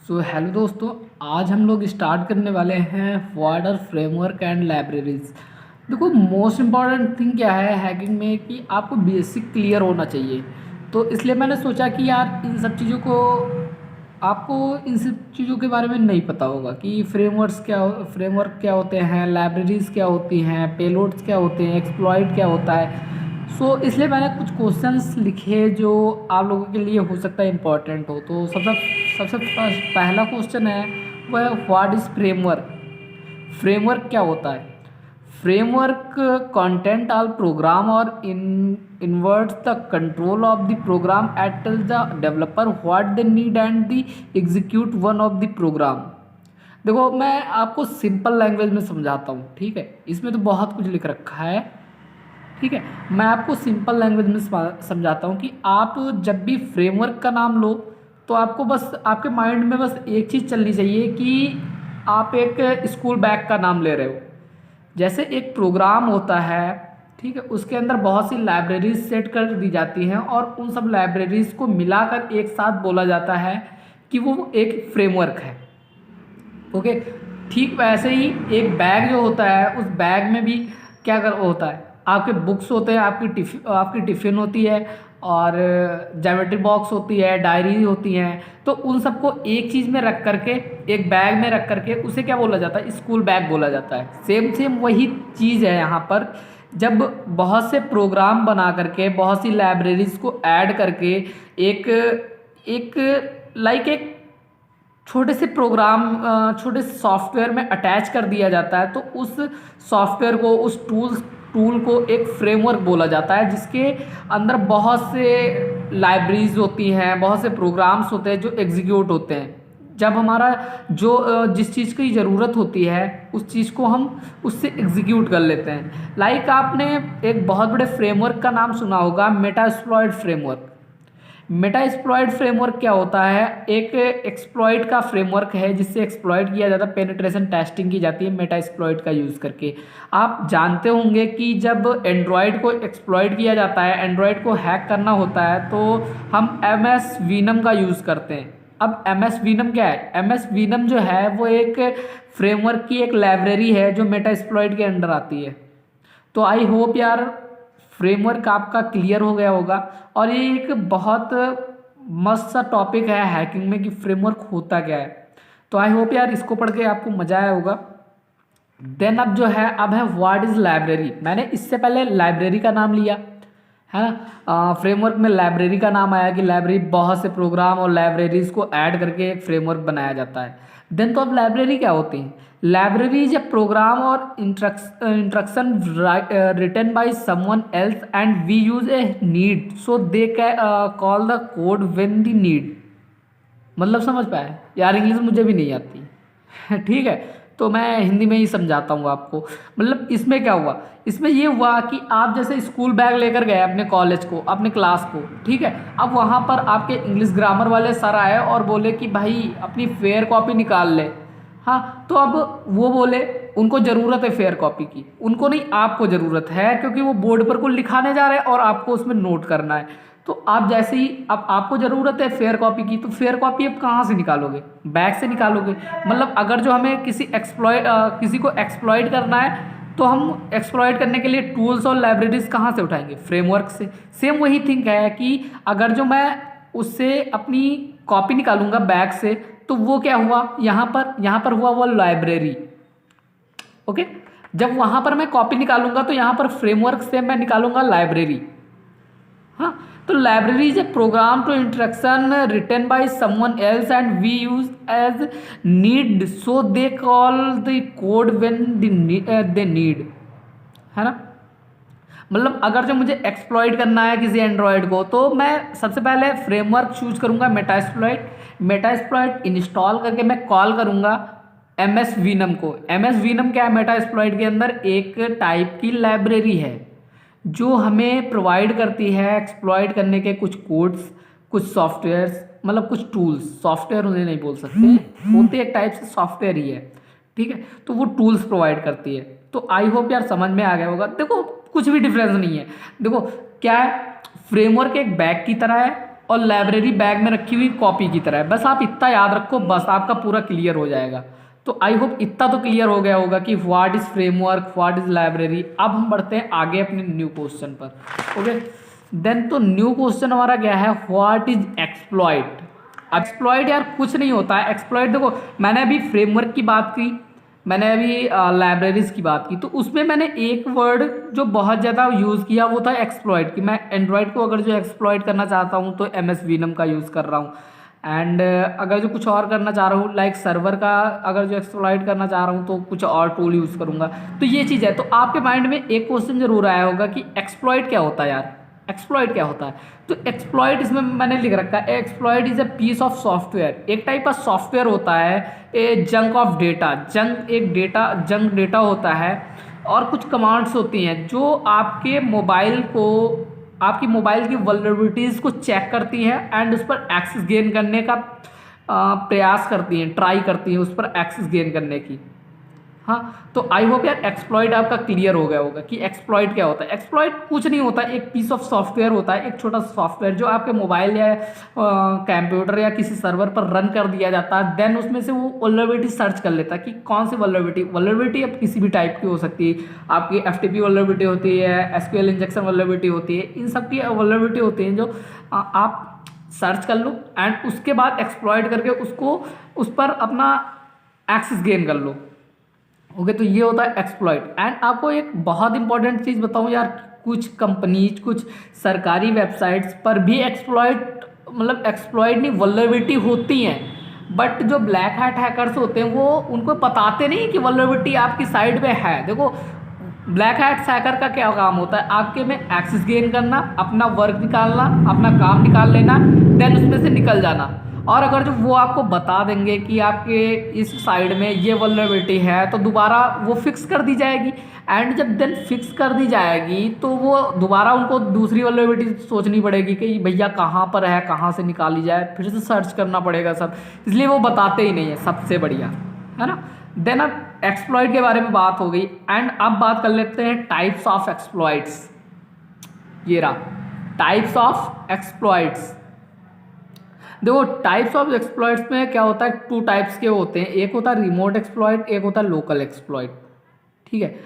Hello दोस्तों। आज हम लोग स्टार्ट करने वाले हैं what are framework and libraries. देखो, मोस्ट इम्पॉर्टेंट थिंग क्या है हैकिंग में कि आपको बेसिक क्लियर होना चाहिए। तो इसलिए मैंने सोचा कि यार इन सब चीज़ों को आपको इन सब चीज़ों के बारे में नहीं पता होगा कि फ्रेमवर्क क्या होते हैं, लाइब्रेरीज क्या होती हैं, पेलोड्स क्या होते हैं, एक्सप्लॉइट क्या होता है। इसलिए मैंने कुछ क्वेश्चंस लिखे जो आप लोगों के लिए हो सकता है इम्पोर्टेंट हो। तो सबसे सबसे पहला क्वेश्चन है वो है व्हाट इज़ फ्रेमवर्क। फ्रेमवर्क क्या होता है? फ्रेमवर्क कंटेंट ऑल प्रोग्राम और in inverts the control of the program at the developer what they need and the execute one of the program. देखो, मैं आपको सिंपल लैंग्वेज में समझाता हूँ, ठीक है। इसमें तो बहुत कुछ लिख रखा है, ठीक है। मैं आपको सिंपल लैंग्वेज में समझाता हूँ कि आप जब भी फ्रेमवर्क का नाम लो तो आपको बस आपके माइंड में बस एक चीज़ चलनी चाहिए कि आप एक स्कूल बैग का नाम ले रहे हो। जैसे एक प्रोग्राम होता है, ठीक है, उसके अंदर बहुत सी लाइब्रेरीज सेट कर दी जाती हैं और उन सब लाइब्रेरीज को मिलाकर एक साथ बोला जाता है कि वो एक फ्रेमवर्क है। ओके, ठीक वैसे ही एक बैग जो होता है उस बैग में भी क्या कर होता है, आपके बुक्स होते हैं, आपकी टिफ़िन होती है और ज्योमेट्री बॉक्स होती है, डायरी होती हैं। तो उन सबको एक चीज़ में रख करके, एक बैग में रख करके उसे क्या बोला जाता है? स्कूल बैग बोला जाता है। सेम सेम वही चीज़ है यहाँ पर। जब बहुत से प्रोग्राम बना करके, बहुत सी लाइब्रेरीज को ऐड करके एक एक एक छोटे से प्रोग्राम, छोटे से सॉफ्टवेयर में अटैच कर दिया जाता है, तो उस सॉफ्टवेयर को, उस टूल को एक फ्रेमवर्क बोला जाता है, जिसके अंदर बहुत से लाइब्रेरीज होती हैं, बहुत से प्रोग्राम्स होते हैं जो एग्जीक्यूट होते हैं। जब हमारा जिस चीज़ की ज़रूरत होती है उस चीज़ को हम उससे एग्जीक्यूट कर लेते हैं। आपने एक बहुत बड़े फ्रेमवर्क का नाम सुना होगा, मेटास्प्लॉइट फ्रेमवर्क। मेटास्प्लॉइट फ्रेमवर्क क्या होता है? एक एक्सप्लॉइट का फ्रेमवर्क है जिससे एक्सप्लॉइट किया जाता है, पेनिट्रेशन टेस्टिंग की जाती है मेटास्प्लॉइट का यूज़ करके। आप जानते होंगे कि जब एंड्रॉयड को एक्सप्लॉइट किया जाता है, एंड्रॉयड को हैक करना होता है, तो हम MS वीनम का यूज़ करते हैं। अब MS वीनम क्या है? MS वीनम जो है वो एक फ्रेमवर्क की एक लाइब्रेरी है जो मेटास्प्लॉइट के अंडर आती है। तो आई होप यार फ्रेमवर्क आपका क्लियर हो गया होगा। और ये एक बहुत मस्त सा टॉपिक है हैकिंग में कि फ्रेमवर्क होता क्या है। तो आई होप यार इसको पढ़ के आपको मज़ा आया होगा। देन अब जो है, अब है व्हाट इज़ लाइब्रेरी। मैंने इससे पहले लाइब्रेरी का नाम लिया है ना। फ्रेमवर्क में लाइब्रेरी का नाम आया कि लाइब्रेरी बहुत से प्रोग्राम और लाइब्रेरीज को ऐड करके एक फ्रेमवर्क बनाया जाता है। देन तो अब लाइब्रेरी क्या होती है? लाइब्रेरी इज ए प्रोग्राम और instruction written by someone else and we use a need so they call the code when the need. मतलब समझ पाए यार? इंग्लिश मुझे भी नहीं आती ठीक है, तो मैं हिंदी में ही समझाता हूँ आपको। मतलब इसमें क्या हुआ? इसमें ये हुआ कि आप जैसे स्कूल बैग लेकर गए अपने कॉलेज को, अपने क्लास को, ठीक है। अब वहाँ पर आपके इंग्लिश ग्रामर वाले सर आए और बोले कि भाई अपनी फेयर कॉपी निकाल ले। हाँ, तो अब वो बोले उनको ज़रूरत है फेयर कॉपी की, उनको नहीं, आपको ज़रूरत है, क्योंकि वो बोर्ड पर कुछ लिखाने जा रहे हैं और आपको उसमें नोट करना है। तो आप जैसे ही, अब आपको ज़रूरत है फेयर कॉपी की, तो फेयर कॉपी अब कहाँ से निकालोगे? बैग से निकालोगे। मतलब अगर जो हमें किसी को एक्सप्लॉइट करना है तो हम एक्सप्लॉइट करने के लिए टूल्स और लाइब्रेरीज कहाँ से उठाएंगे? फ्रेमवर्क से। सेम वही थिंक है कि अगर जो मैं उससे अपनी कॉपी निकालूंगा बैग से, तो वो क्या हुआ? यहाँ पर हुआ वो लाइब्रेरी। ओके, जब वहाँ पर मैं कॉपी निकालूंगा तो यहाँ पर फ्रेमवर्क से मैं निकालूंगा लाइब्रेरी। हाँ, तो library is a program to instruction written by someone else and we use as need so they call the code when they need, है ना। मतलब अगर जो मुझे एक्सप्लॉइट करना है किसी एंड्रॉयड को, तो मैं सबसे पहले फ्रेमवर्क चूज करूंगा मेटास्प्लॉइट। मेटास्प्लॉइट इंस्टॉल करके मैं कॉल करूंगा MS वीनम को। MS वीनम क्या है? मेटास्प्लॉइट के अंदर एक टाइप की लाइब्रेरी है जो हमें प्रोवाइड करती है एक्सप्लॉइट करने के कुछ कोड्स, कुछ सॉफ्टवेयर्स, मतलब कुछ टूल्स। सॉफ्टवेयर उन्हें नहीं बोल सकते, होते एक टाइप से सॉफ्टवेयर ही है, ठीक है। तो वो टूल्स प्रोवाइड करती है। तो आई होप यार समझ में आ गया होगा। देखो, कुछ भी डिफरेंस नहीं है। देखो क्या है, फ्रेमवर्क एक बैग की तरह है और लाइब्रेरी बैग में रखी हुई कॉपी की तरह है। बस आप इतना याद रखो, बस आपका पूरा क्लियर हो जाएगा। तो आई होप इतना तो क्लियर हो गया होगा कि what is framework, what is library. अब हम बढ़ते हैं आगे अपने न्यू क्वेश्चन पर। ओके, देन तो न्यू क्वेश्चन हमारा क्या है, व्हाट इज एक्सप्लॉइट। एक्सप्लॉइट यार कुछ नहीं होता है। एक्सप्लॉइट देखो, मैंने अभी फ्रेमवर्क की बात की, मैंने अभी लाइब्रेरीज की बात की, तो उसमें मैंने एक वर्ड जो बहुत ज़्यादा यूज़ किया वो था एक्सप्लॉइट। कि मैं एंड्रॉयड को अगर जो एक्सप्लॉइट करना चाहता हूँ तो MS Venom का यूज़ कर रहा हूँ। एंड अगर जो कुछ और करना चाह रहा हूँ लाइक सर्वर का अगर जो एक्सप्लॉइट करना चाह रहा हूँ तो कुछ और टूल यूज़ करूँगा। तो ये चीज़ है। तो आपके माइंड में एक क्वेश्चन जरूर आया होगा कि एक्सप्लॉइट क्या होता है यार, एक्सप्लॉइट क्या होता है। तो एक्सप्लॉइट इसमें मैंने लिख रखा है, exploit is a piece of software. एक टाइप का सॉफ्टवेयर होता है, a junk of data, junk data होता है और कुछ कमांड्स होती हैं जो आपकी मोबाइल की वल्नरेबिलिटीज़ को चेक करती हैं एंड उस पर एक्सेस गेन करने का प्रयास करती हैं, ट्राई करती हैं उस पर एक्सेस गेन करने की। हाँ, तो आई होप यार एक्सप्लॉइट आपका क्लियर हो गया होगा कि एक्सप्लॉइट क्या होता है। एक्सप्लॉइट कुछ नहीं होता, एक पीस ऑफ सॉफ्टवेयर होता है, एक छोटा सा सॉफ्टवेयर जो आपके मोबाइल या कंप्यूटर या किसी सर्वर पर रन कर दिया जाता है। देन उसमें से वो वल्नरेबिलिटी सर्च कर लेता है कि कौन सी वल्नरेबिलिटी अब किसी भी टाइप की हो सकती है। आपकी FTP वल्नरेबिलिटी होती है, SQL इंजेक्शन वल्नरेबिलिटी होती है, इन सब की वल्नरेबिलिटी होती है जो आप सर्च कर लो एंड उसके बाद एक्सप्लॉइट करके उसको उस पर अपना एक्सेस गेन कर लो। ओके, तो ये होता है एक्सप्लॉइट। एंड आपको एक बहुत इंपॉर्टेंट चीज़ बताऊं यार, कुछ कंपनीज, कुछ सरकारी वेबसाइट्स पर भी एक्सप्लॉइट नहीं वल्नरेबिलिटी होती हैं। बट जो ब्लैक हैट हैकर्स होते हैं वो उनको बताते नहीं कि वल्नरेबिलिटी आपकी साइड पे है। देखो, ब्लैक हैट हैकर का क्या काम होता है, आपके में एक्सेस गेन करना, अपना वर्क निकालना, अपना काम निकाल लेना, देन उसमें से निकल जाना। और अगर जो वो आपको बता देंगे कि आपके इस साइड में ये वल्नरेबिलिटी है तो दोबारा वो फिक्स कर दी जाएगी। एंड जब देन फिक्स कर दी जाएगी तो वो दोबारा उनको दूसरी वल्नरेबिलिटी सोचनी पड़ेगी कि भैया कहाँ पर है, कहाँ से निकाली जाए, फिर से सर्च करना पड़ेगा सब। इसलिए वो बताते ही नहीं है, सबसे बढ़िया है ना। देन अब एक्सप्लॉइट के बारे में बात हो गई एंड अब बात कर लेते हैं टाइप्स ऑफ एक्सप्लॉइट्स। ये रहा टाइप्स ऑफ एक्सप्लॉइट्स। देखो, टाइप्स ऑफ एक्सप्लॉइट्स में क्या होता है, 2 टाइप्स के होते हैं। एक होता है रिमोट एक्सप्लॉइट, एक होता है लोकल एक्सप्लॉइट। ठीक है,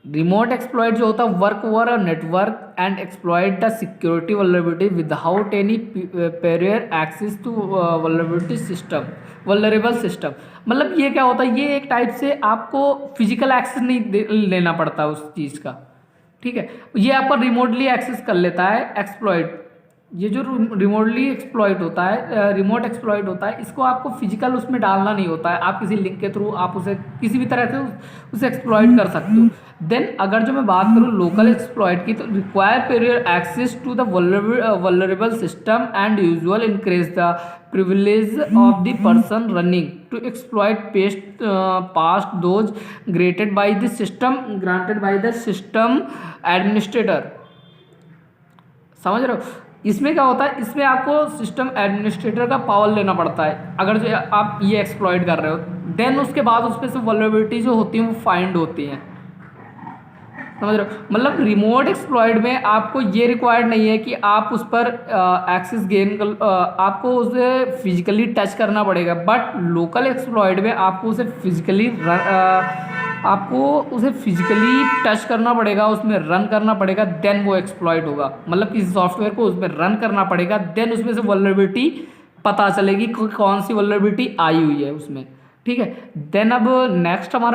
रिमोट एक्सप्लॉइट जो होता है work over a network and exploit the security vulnerability without any prior access to vulnerable system. मतलब ये क्या होता है, ये एक टाइप से आपको फिजिकल एक्सेस नहीं लेना पड़ता उस चीज़ का। ठीक है, ये आपका रिमोटली एक्सेस कर लेता है एक्सप्लॉइट। ये जो रिमोटली एक्सप्लॉइट होता है, रिमोट एक्सप्लॉइट होता है, इसको आपको फिजिकल उसमें डालना नहीं होता है। आप किसी लिंक के थ्रू आप उसे किसी भी तरह से उसे एक्सप्लॉइट कर सकते हो। देन अगर जो मैं बात करूँ लोकल एक्सप्लॉइट की, तो require prior access to the vulnerable system and usual increase the privilege of the person running to exploit past those granted by the system administrator. समझ रहे हो, इसमें क्या होता है, इसमें आपको सिस्टम एडमिनिस्ट्रेटर का पावर लेना पड़ता है अगर जो आप ये एक्सप्लॉइट कर रहे हो। देन उसके बाद उसमें से वल्नरेबिलिटी जो होती है वो फाइंड होती हैं। समझ रहे हो, मतलब रिमोट एक्सप्लॉइट में आपको ये रिक्वायर्ड नहीं है कि आप उस पर एक्सेस गेन आपको उसे फिजिकली टच करना पड़ेगा। बट लोकल एक्सप्लॉइट में आपको उसे फिजिकली टच करना पड़ेगा, उसमें रन करना पड़ेगा, देन वो एक्सप्लॉइट होगा। मतलब किसी सॉफ्टवेयर को उसमें रन करना पड़ेगा, देन उसमें से वल्नरेबिलिटी पता चलेगी कौन सी वल्नरेबिलिटी आई हुई है उसमें। ठीक है, देन अब नेक्स्ट हमारा